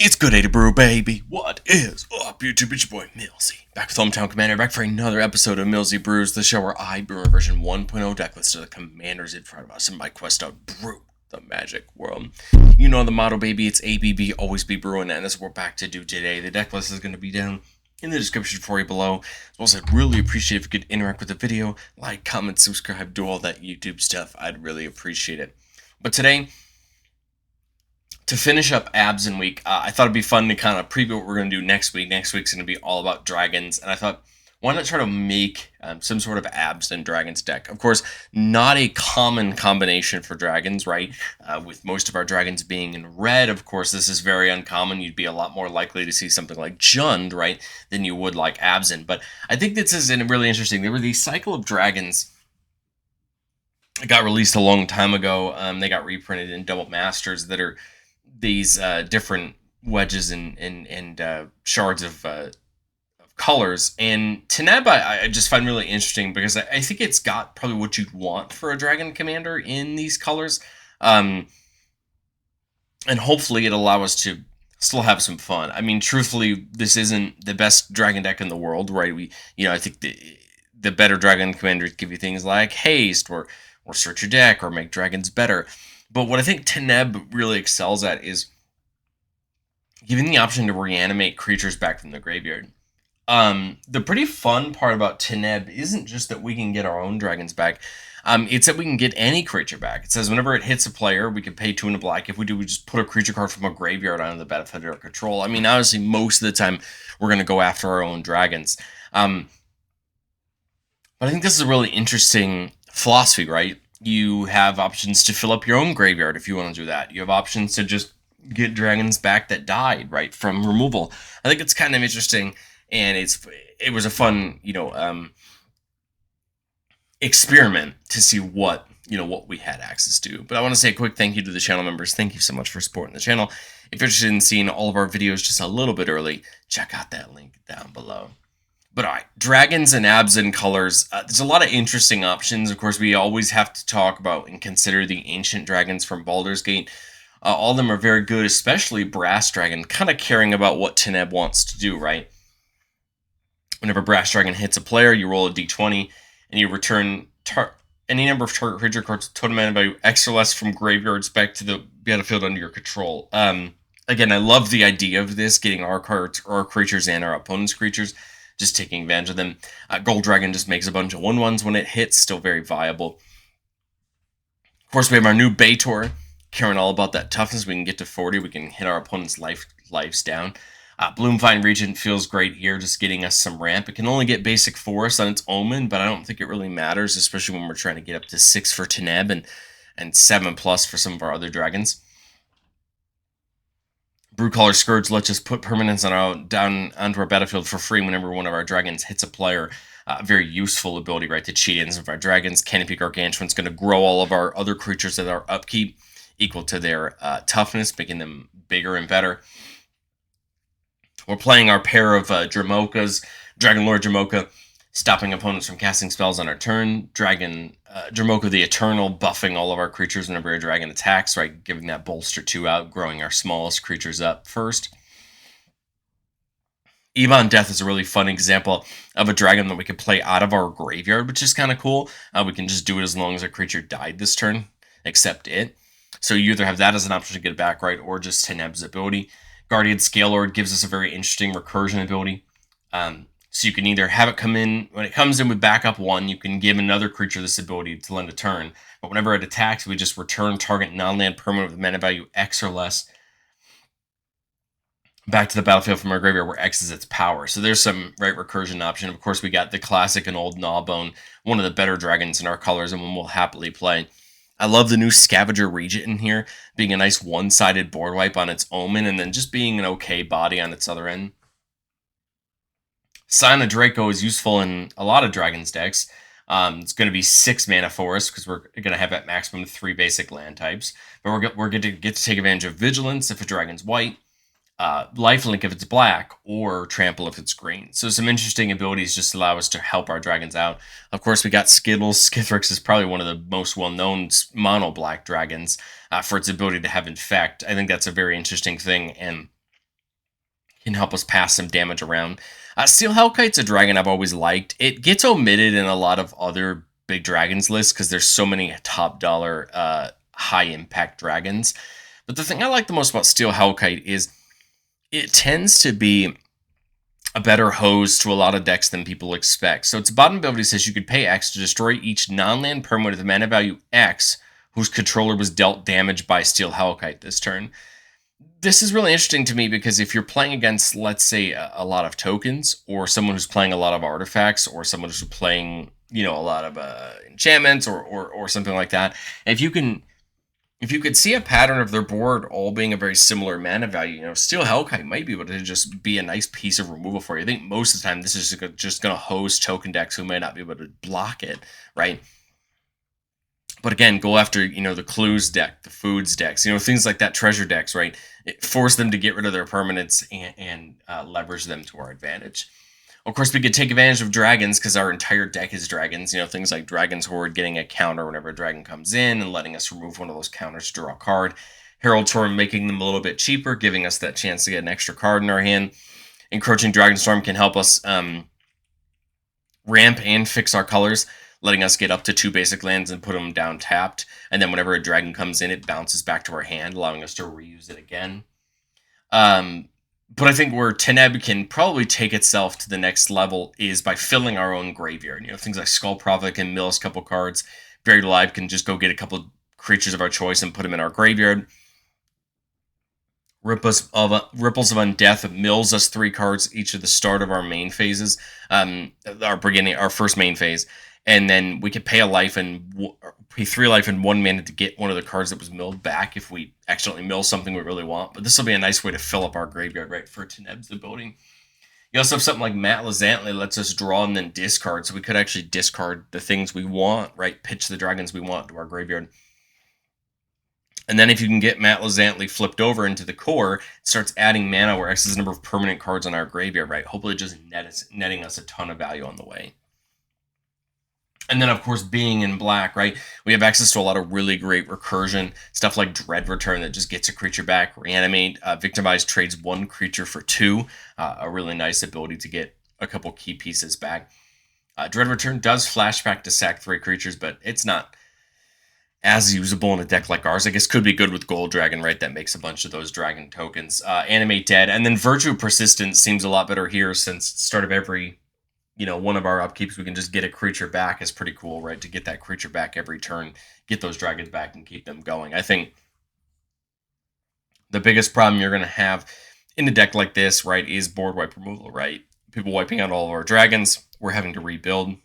It's good day to brew, baby. What is up, YouTube? It's your boy, Millsy. Back with Hometown Commander, back for another episode of Millsy Brews, the show where I brew a version 1.0 decklist of the commanders in front of us in my quest to brew the magic world. You know the motto, baby. It's ABB, always be brewing, and that's what we're back to do today. The decklist is going to be down in the description for you below. As well as I'd really appreciate if you could interact with the video, like, comment, subscribe, do all that YouTube stuff. I'd really appreciate it. But today, to finish up Absent Week, I thought it'd be fun to kind of preview what we're going to do next week. Next week's going to be all about dragons, and I thought, why not try to make some sort of Abs and Dragons deck? Of course, not a common combination for dragons, right? With most of our dragons being in red, of course, this is very uncommon. You'd be a lot more likely to see something like Jund, right, than you would like Absent. But I think this is really interesting. There were these Cycle of Dragons that got released a long time ago. They got reprinted in Double Masters that are these different wedges and shards of colors. And Teneb I just find really interesting because I think it's got probably what you'd want for a dragon commander in these colors. And hopefully it'll allow us to still have some fun. I mean, truthfully, this isn't the best dragon deck in the world, right? I think the better dragon commanders give you things like haste or search your deck or make dragons better. But what I think Teneb really excels at is giving the option to reanimate creatures back from the graveyard. The pretty fun part about Teneb isn't just that we can get our own dragons back. It's that we can get any creature back. It says whenever it hits a player, we can pay 2 and a black. If we do, we just put a creature card from a graveyard onto the battlefield under our control. I mean, honestly, most of the time, we're going to go after our own dragons. But I think this is a really interesting philosophy, right? You have options to fill up your own graveyard if you want to do that. You have options to just get dragons back that died, right, from removal. I think it's kind of interesting, and it was a fun, experiment to see what we had access to. But I want to say a quick thank you to the channel members. Thank you so much for supporting the channel. If you're interested in seeing all of our videos just a little bit early, check out that link down below. But all right, dragons and Absent colors. There's a lot of interesting options. Of course, we always have to talk about and consider the ancient dragons from Baldur's Gate. All of them are very good, especially Brass Dragon, kind of caring about what Teneb wants to do, right? Whenever Brass Dragon hits a player, you roll a d20, and you return any number of target creature cards with total mana value X or less from graveyards back to the battlefield under your control. Again, I love the idea of this, getting our cards, our creatures, and our opponent's creatures, just taking advantage of them. Gold Dragon just makes a bunch of 1/1s when it hits, still very viable. Of course, we have our new Baitor, caring all about that toughness. We can get to 40, we can hit our opponent's lives down. Bloomvine Regent feels great here, just getting us some ramp. It can only get basic forest on its Omen, but I don't think it really matters, especially when we're trying to get up to 6 for Teneb and 7+ for some of our other dragons. Brewcaller Scourge lets us put permanents down onto our battlefield for free whenever one of our dragons hits a player. Very useful ability, right, to cheat in some of our dragons. Canopy Gargantuan's going to grow all of our other creatures that are upkeep equal to their toughness, making them bigger and better. We're playing our pair of Dramokas, Dragon Lord Dramoka, stopping opponents from casting spells on our turn. Dramoka the Eternal, buffing all of our creatures whenever a dragon attacks, right? Giving that bolster 2 out, growing our smallest creatures up first. Ebon Death is a really fun example of a dragon that we could play out of our graveyard, which is kind of cool. We can just do it as long as a creature died this turn, except it. So you either have that as an option to get it back, right, or just Teneb's ability. Guardian Scalelord gives us a very interesting recursion ability. So you can either have it come in, when it comes in with backup 1, you can give another creature this ability to lend a turn. But whenever it attacks, we just return target non-land permanent with mana value X or less back to the battlefield from our graveyard where X is its power. So there's some right recursion option. Of course, we got the classic and old Gnawbone, one of the better dragons in our colors and one we'll happily play. I love the new Scavenger Regent in here, being a nice one-sided board wipe on its Omen, and then just being an okay body on its other end. Sign of Draco is useful in a lot of Dragons decks. It's going to be 6 mana for us, because we're going to have at maximum 3 basic land types. But we're going to get to take advantage of Vigilance if a dragon's white, Lifelink if it's black, or Trample if it's green. So some interesting abilities just allow us to help our dragons out. Of course, we got Skittles. Skithrix is probably one of the most well-known mono black dragons for its ability to have Infect. I think that's a very interesting thing, and can help us pass some damage around. Steel Hellkite's a dragon I've always liked. It gets omitted in a lot of other big dragons lists because there's so many top dollar, high impact dragons. But the thing I like the most about Steel Hellkite is it tends to be a better hose to a lot of decks than people expect. So its bottom ability says you could pay X to destroy each non-land permanent with a mana value X whose controller was dealt damage by Steel Hellkite this turn. This is really interesting to me because if you're playing against, let's say, a lot of tokens, or someone who's playing a lot of artifacts, or someone who's playing, a lot of enchantments, or something like that, if you could see a pattern of their board all being a very similar mana value, Steel Hellkite might be able to just be a nice piece of removal for you. I think most of the time this is just going to hose token decks who might not be able to block it, right? But again, go after, the clues deck, the foods decks, things like that, treasure decks, right? Force them to get rid of their permanents and leverage them to our advantage. Of course, we could take advantage of dragons because our entire deck is dragons. Things like Dragon's Horde getting a counter whenever a dragon comes in and letting us remove one of those counters to draw a card. Herald's Horde making them a little bit cheaper, giving us that chance to get an extra card in our hand. Encroaching Dragonstorm can help us ramp and fix our colors, letting us get up to 2 basic lands and put them down tapped. And then whenever a dragon comes in, it bounces back to our hand, allowing us to reuse it again. But I think where Teneb can probably take itself to the next level is by filling our own graveyard. Things like Skull Prophet can mill us a couple cards. Buried Alive can just go get a couple creatures of our choice and put them in our graveyard. Ripples of Undeath mills us 3 cards each of the start of our main phases, our first main phase, and then we could pay 3 life and 1 mana to get one of the cards that was milled back if we accidentally mill something we really want. But this will be a nice way to fill up our graveyard, right, for Teneb's ability. You also have something like Matt Lazantley lets us draw and then discard, so we could actually discard the things we want, right, pitch the dragons we want to our graveyard. And then if you can get Matt Lazantley flipped over into the core, it starts adding mana where X is the number of permanent cards on our graveyard, right? Hopefully just netting us a ton of value on the way. And then, of course, being in black, right, we have access to a lot of really great recursion, stuff like Dread Return that just gets a creature back, Reanimate, Victimize trades 1 creature for 2, a really nice ability to get a couple key pieces back. Dread Return does flashback to sack 3 creatures, but it's not as usable in a deck like ours. I guess could be good with Gold Dragon, right? That makes a bunch of those dragon tokens. Animate Dead, and then Virtue Persistence seems a lot better here since start of every, one of our upkeeps, we can just get a creature back. Is pretty cool, right? To get that creature back every turn, get those dragons back and keep them going. I think the biggest problem you're going to have in a deck like this, right, is board wipe removal, right? People wiping out all of our dragons. We're having to rebuild.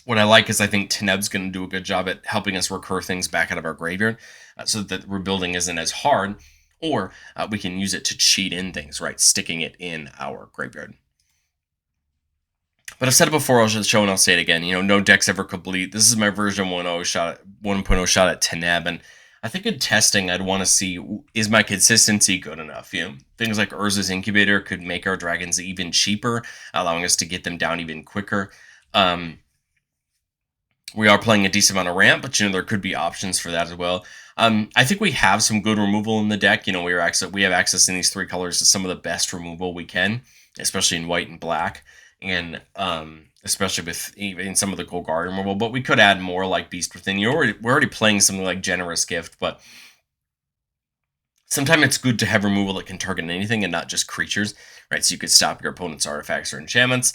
What I like is I think Teneb's going to do a good job at helping us recur things back out of our graveyard so that rebuilding isn't as hard, or we can use it to cheat in things, right? Sticking it in our graveyard. But I've said it before, I'll show and I'll say it again. No deck's ever complete. This is my version 1.0 shot at Teneb, and I think in testing, I'd want to see, is my consistency good enough? Things like Urza's Incubator could make our dragons even cheaper, allowing us to get them down even quicker. We are playing a decent amount of ramp, but there could be options for that as well. I think we have some good removal in the deck. We have access in these 3 colors to some of the best removal we can, especially in white and black, and especially with even some of the Golgari removal. But we could add more like Beast Within. We're already playing something like Generous Gift, but sometimes it's good to have removal that can target anything and not just creatures, right? So you could stop your opponent's artifacts or enchantments.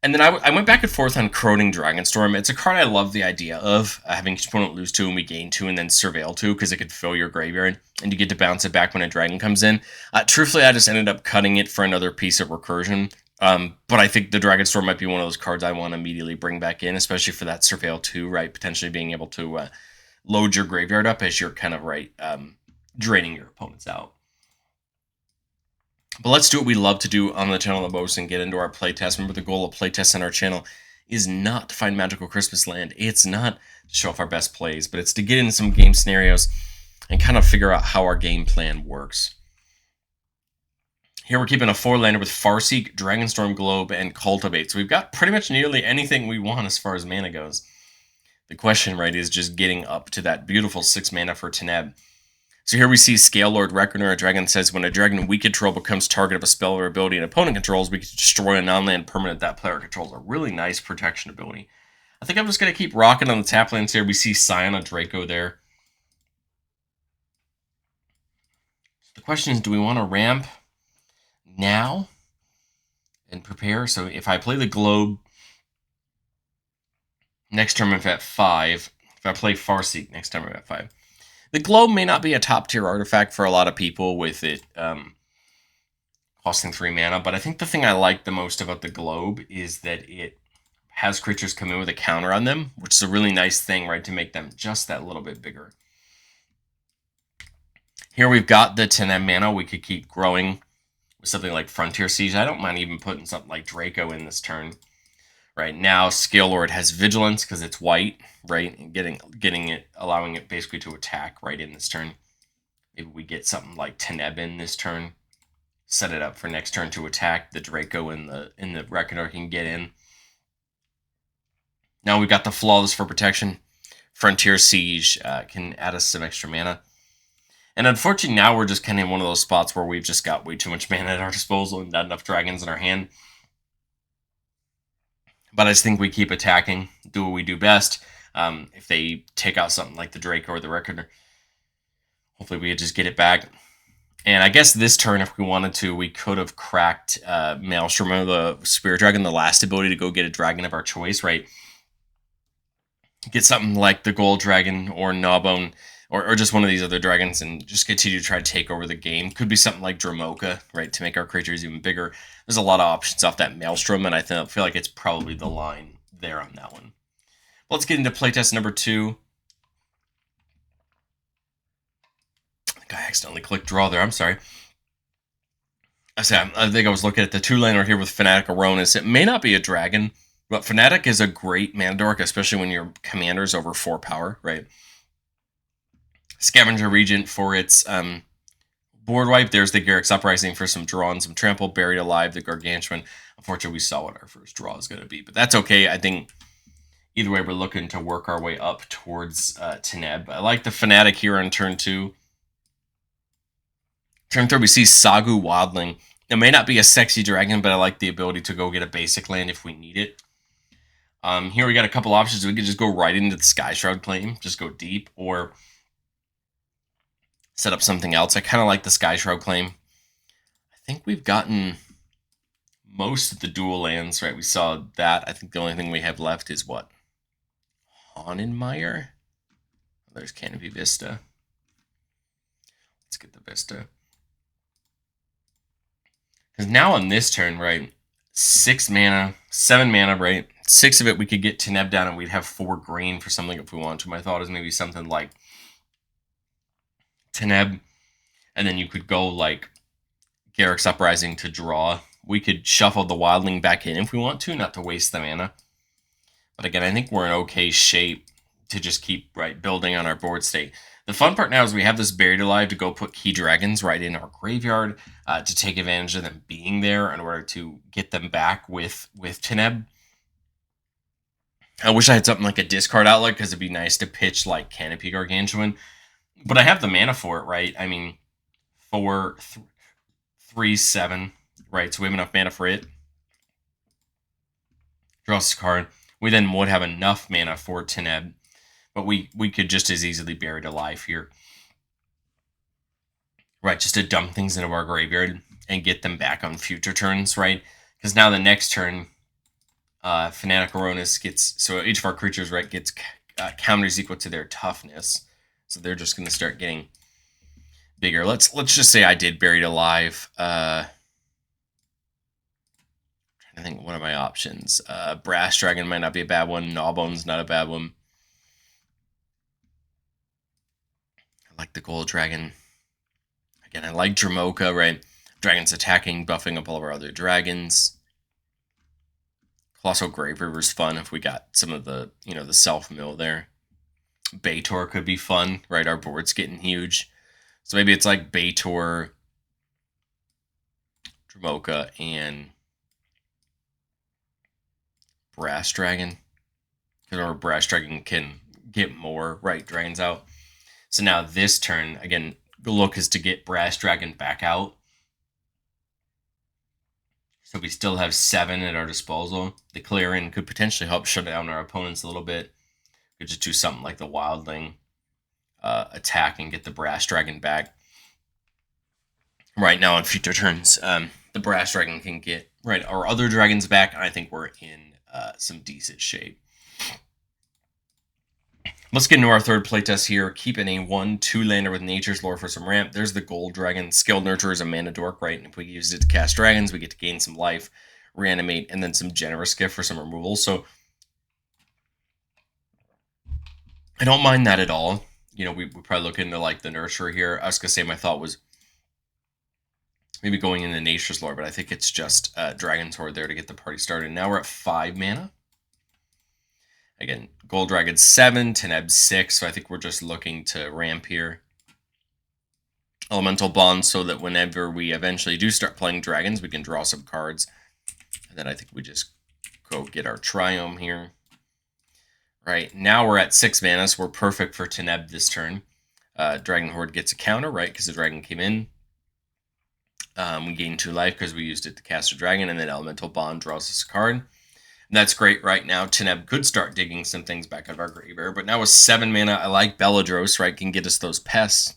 And then I went back and forth on Corroding Dragonstorm. It's a card I love the idea of, having each opponent lose 2 and we gain 2 and then Surveil 2, because it could fill your graveyard, and you get to bounce it back when a dragon comes in. Truthfully, I just ended up cutting it for another piece of recursion. But I think the Dragonstorm might be one of those cards I want to immediately bring back in, especially for that Surveil 2, right? Potentially being able to load your graveyard up as you're kind of, right, draining your opponents out. But let's do what we love to do on the channel the most and get into our playtest. Remember, the goal of playtest on our channel is not to find Magical Christmas Land. It's not to show off our best plays, but it's to get into some game scenarios and kind of figure out how our game plan works. Here we're keeping a 4-lander with Farseek, Dragonstorm Globe, and Cultivate. So we've got pretty much nearly anything we want as far as mana goes. The question, right, is just getting up to that beautiful 6 mana for Teneb. So here we see Scale Lord Reckoner. A dragon says when a dragon we control becomes target of a spell or ability an opponent controls, we can destroy a non-land permanent that player controls. A really nice protection ability. I think I'm just going to keep rocking on the tap lands here. We see Scion of Draco there. The question is, do we want to ramp now and prepare? So if I play the Globe, next turn I'm at 5. If I play Farseek, next time I'm at 5. The Globe may not be a top-tier artifact for a lot of people with it costing 3 mana, but I think the thing I like the most about the Globe is that it has creatures come in with a counter on them, which is a really nice thing, right, to make them just that little bit bigger. Here we've got the Teneb mana. We could keep growing with something like Frontier Siege. I don't mind even putting something like Draco in this turn. Right now, Scale Lord has Vigilance because it's white, right? And getting it, allowing it basically to attack right in this turn. Maybe we get something like Teneb in this turn. Set it up for next turn to attack. The Draco and the Reckoner can get in. Now we've got the Flawless for protection. Frontier Siege can add us some extra mana. And unfortunately, now we're just kind of in one of those spots where we've just got way too much mana at our disposal and not enough dragons in our hand. But I just think we keep attacking, do what we do best. If they take out something like the Draco or the Reckoner, hopefully we just get it back. And I guess this turn, if we wanted to, we could have cracked Maelstrom or the Spirit Dragon, the last ability to go get a dragon of our choice, right? Get something like the Gold Dragon or Gnawbone or just one of these other dragons and just continue to try to take over the game. Could be something like Dromoka, right, to make our creatures even bigger. There's a lot of options off that Maelstrom, and I feel like it's probably the line there on that one. But let's get into playtest number 2. I think I accidentally clicked draw there. I'm sorry. I think I was looking at the 2-laner here with Fanatic Aronis. It may not be a dragon, but Fanatic is a great mana dork, especially when your commander's over 4 power, right? Scavenger Regent for its board wipe. There's the Garruk's Uprising for some draw and some trample. Buried Alive, the Gargantuan. Unfortunately, we saw what our first draw is going to be, but that's okay. I think either way, we're looking to work our way up towards Teneb. I like the Fanatic here on turn 2. Turn 3, we see Sagu Wildling. It may not be a sexy dragon, but I like the ability to go get a basic land if we need it. Here we got a couple options. We could just go right into the Sky Shroud Claim, just go deep, or set up something else. I kind of like the Sky Shroud Claim. I think we've gotten most of the dual lands, right? We saw that. I think the only thing we have left is what? Haunenmire? There's Canopy Vista. Let's get the Vista. Because now on this turn, right, 6 mana, 7 mana, right? 6 of it we could get Teneb down and we'd have 4 green for something if we want to. My thought is maybe something like Teneb, and then you could go like Garruk's Uprising to draw. We could shuffle the Wildling back in if we want to, not to waste the mana. But again, I think we're in okay shape to just keep building on our board state. The fun part now is we have this Buried Alive to go put key dragons right in our graveyard to take advantage of them being there in order to get them back with Teneb. I wish I had something like a discard outlet because it'd be nice to pitch like Canopy Gargantuan. But I have the mana for it, right? I mean, 4, 3, 7, right? So we have enough mana for it. Draw this card. We then would have enough mana for Teneb, but we could just as easily Buried Alive here. Right, just to dump things into our graveyard and get them back on future turns, right? Because now the next turn, Fanatic Aronis gets, so each of our creatures, right, gets counters equal to their toughness. So they're just going to start getting bigger. Let's just say I did Buried Alive. Trying to think one of my options. Brass Dragon might not be a bad one. Gnawbone's not a bad one. I like the Gold Dragon. Again, I like Dromoka, right? Dragons attacking, buffing up all of our other dragons. Colossal Grave River's fun if we got some of the, the self-mill there. Baitor could be fun, right? Our board's getting huge. So maybe it's like Baitor, Dromoka, and Brass Dragon. Because our Brass Dragon can get more, right, dragons out. So now this turn, again, look is to get Brass Dragon back out. So we still have 7 at our disposal. The clearing could potentially help shut down our opponents a little bit. Could just do something like the Wildling attack and get the Brass Dragon back. Right now on future turns, the Brass Dragon can get our other dragons back, and I think we're in some decent shape. Let's get into our third playtest here. Keeping a 1/2 lander with Nature's Lore for some ramp. There's the Gold Dragon. Skilled Nurturer is a mana dork, right? And if we use it to cast dragons, we get to gain some life, reanimate, and then some Generous Gift for some removal. So I don't mind that at all. We probably look into like the Nurturer here. I was going to say my thought was maybe going into Nature's Lore, but I think it's just Dragon's Horde there to get the party started. Now we're at 5 mana. Again, Gold Dragon 7, Teneb 6, so I think we're just looking to ramp here. Elemental Bond so that whenever we eventually do start playing dragons, we can draw some cards. And then I think we just go get our Triome here. Right, now we're at 6 mana, so we're perfect for Teneb this turn. Dragon Horde gets a counter, right, because the dragon came in. We gain 2 life because we used it to cast a dragon, and then Elemental Bond draws us a card. And that's great right now. Teneb could start digging some things back out of our graveyard, but now with 7 mana, I like Beledros, right? Can get us those pests.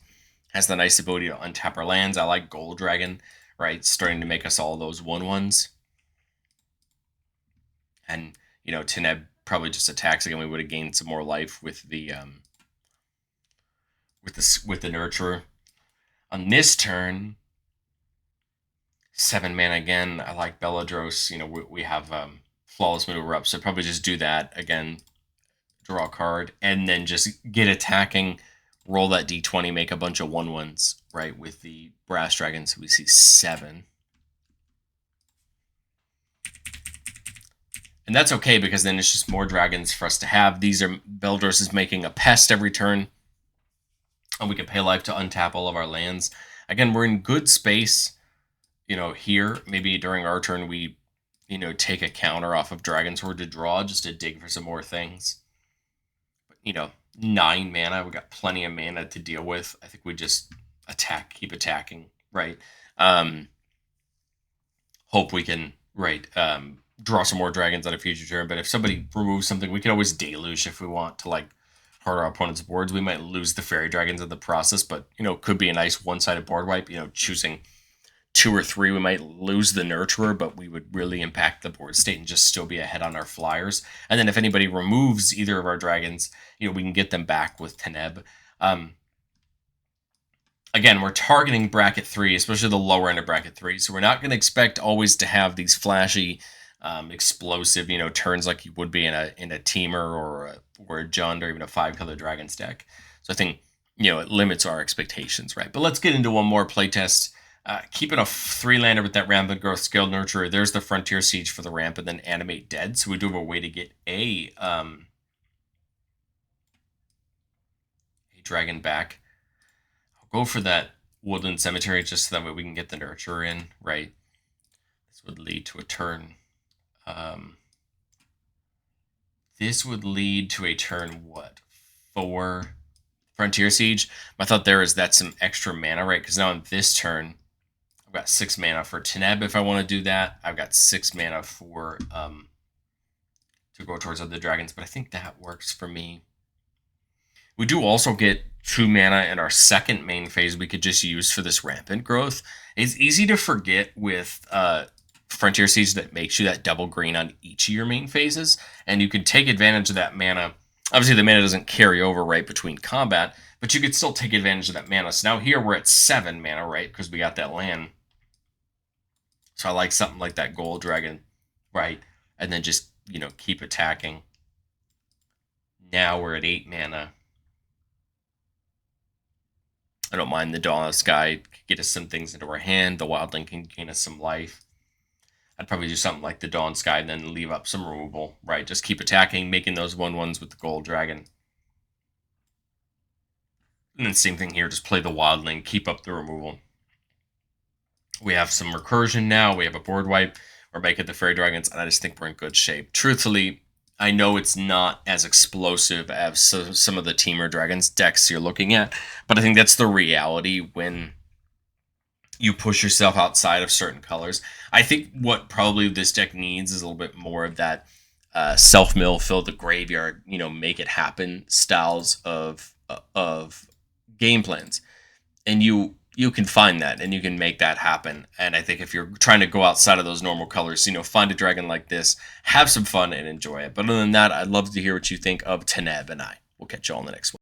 Has the nice ability to untap our lands. I like Gold Dragon, right? Starting to make us all those 1/1s. And, Teneb probably just attacks again. We would have gained some more life with the Nurturer. On this turn, 7 mana again. I like Beledros. We have Flawless Maneuver up, so probably just do that again, draw a card, and then just get attacking, roll that d20, make a bunch of 1/1s, right, with the Brass Dragon, so we see 7. And that's okay, because then it's just more dragons for us to have. Beledros is making a pest every turn, and we can pay life to untap all of our lands. Again, we're in good space, here. Maybe during our turn, we take a counter off of Dragon's Horde to draw, just to dig for some more things. But, 9 mana, we got plenty of mana to deal with. I think we just keep attacking, right? Hope we can, draw some more dragons on a future turn. But if somebody removes something, we can always deluge if we want to, hurt our opponent's boards. We might lose the fairy dragons in the process, but, could be a nice one-sided board wipe, choosing 2 or 3, we might lose the Nurturer, but we would really impact the board state and just still be ahead on our flyers. And then if anybody removes either of our dragons, we can get them back with Teneb. Again, we're targeting bracket 3, especially the lower end of bracket 3. So we're not going to expect always to have these flashy, explosive, turns like you would be in a Teamer or a Jund or even a 5-color Dragons deck. So I think, it limits our expectations, right? But let's get into one more playtest. Keeping a 3-lander with that Rampant Growth, Skilled Nurturer. There's the Frontier Siege for the ramp, and then Animate Dead. So we do have a way to get a dragon back. I'll go for that Woodland Cemetery just so that way we can get the Nurturer in, right? This would lead to a turn. This would lead to a turn, 4? Frontier Siege. My thought there is that's some extra mana, right? Because now on this turn, I've got 6 mana for Teneb if I want to do that. I've got 6 mana for to go towards other dragons, but I think that works for me. We do also get 2 mana in our second main phase we could just use for this Rampant Growth. It's easy to forget with Frontier Siege that makes you that double green on each of your main phases, and you can take advantage of that mana. Obviously, the mana doesn't carry over, right, between combat, but you could still take advantage of that mana. So now here we're at 7 mana, right, because we got that land. So I like something like that Gold Dragon, right, and then just, keep attacking. Now we're at 8 mana. I don't mind the Dawn of Sky. Get us some things into our hand. The Wildling can gain us some life. I'd probably do something like the Dawn Sky and then leave up some removal, right? Just keep attacking, making those 1/1s with the Gold Dragon. And then same thing here, just play the Wildling, keep up the removal. We have some recursion now. We have a board wipe. We're making the Fairy Dragons, and I just think we're in good shape. Truthfully, I know it's not as explosive as some of the Teamer Dragons decks you're looking at, but I think that's the reality when you push yourself outside of certain colors. I think what probably this deck needs is a little bit more of that self mill, fill the graveyard, make it happen styles of game plans, and you can find that and you can make that happen. And I think if you're trying to go outside of those normal colors, find a dragon like this, have some fun and enjoy it. But other than that, I'd love to hear what you think of Teneb, and I will catch you all in the next one.